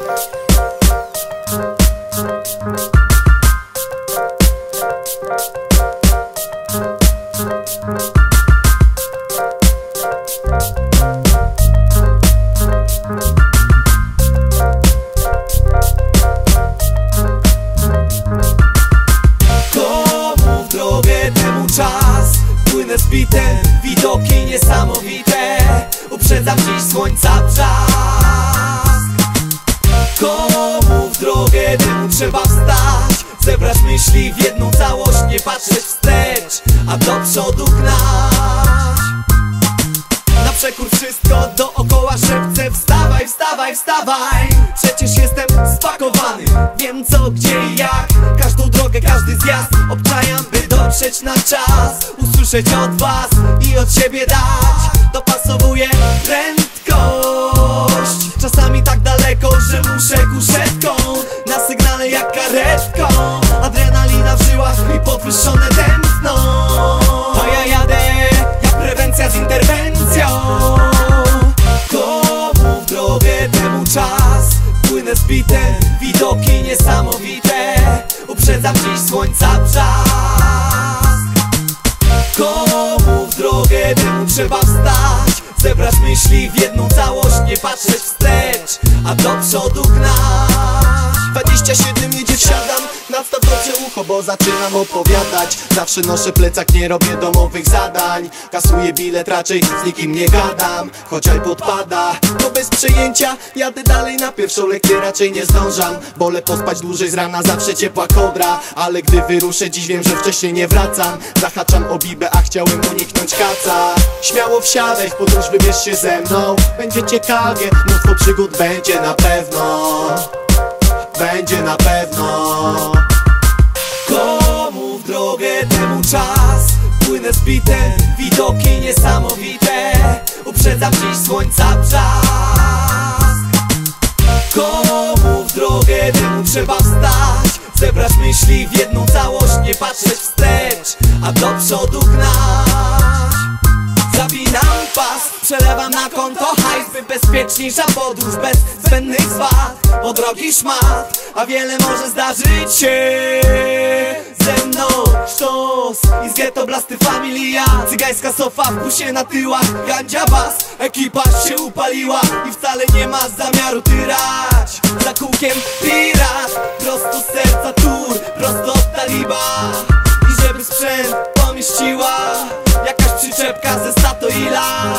Komu w drogę, temu czas. Płynę z bitem, widoki niesamowite. Uprzedzam dziś słońca brzask. Komu w drogę, temu trzeba wstać, zebrać myśli w jedną całość, nie patrzeć wstecz, a do przodu gnać. Na przekór wszystko dookoła szepce: wstawaj, wstawaj, wstawaj. Przecież jestem spakowany, wiem co, gdzie i jak. Każdą drogę, każdy zjazd obczajam, by dotrzeć na czas. Usłyszeć od was i od siebie dać. Dopasowuję prędkość, czasami tak daleko, że muszę kuszetką. Na sygnale jak karetką, adrenalina w żyłach i podwyższone tętno. A ja jadę jak prewencja z interwencją. Komu w drogę, temu czas. Płynę z bitem, widoki niesamowite. Uprzedzam dziś słońca brzask. Komu w drogę, temu trzeba wstać, zebrać myśli w jedną całość, nie patrzeć wstecz, a do przodu gnać. 27 jedzie, wsiadam, nadstaw dobrze ucho, bo zaczynam opowiadać. Zawsze noszę plecak, nie robię domowych zadań. Kasuję bilet, raczej z nikim nie gadam. Choć iPod pada, to bez przejęcia. Jadę dalej na pierwszą lekcję, raczej nie zdążam. Wolę pospać dłużej, z rana zawsze ciepła kodra. Ale gdy wyruszę dziś, wiem, że wcześniej nie wracam. Zahaczam o bibę, a chciałem uniknąć kaca. Śmiało wsiadaj, w podróż wybierz się ze mną. Będzie ciekawie, mnóstwo przygód będzie na pewno. Będzie na pewno. Komu w drogę, temu czas. Płynę z bitem, widoki niesamowite. Uprzedzam dziś słońca brzask. Komu w drogę, temu trzeba wstać, zebrać myśli w jedną całość, nie patrzeć wstecz, a do przodu gnać. Zapinam pas, przelewam na konto hajs, by bezpieczniejsza podróż bez zbędnych zwad. Bo drogi szmat, a wiele może zdarzyć się. Ze mną sztos i z ghetto blasty familia. Cygańska sofa w busie na tyłach, gandzia bas, ekipa się upaliła i wcale nie ma zamiaru tyrać. Za kółkiem pirat, prosto z serca tur, prosto od taliba. I żeby sprzęt pomieściła jakaś przyczepka ze Statoila.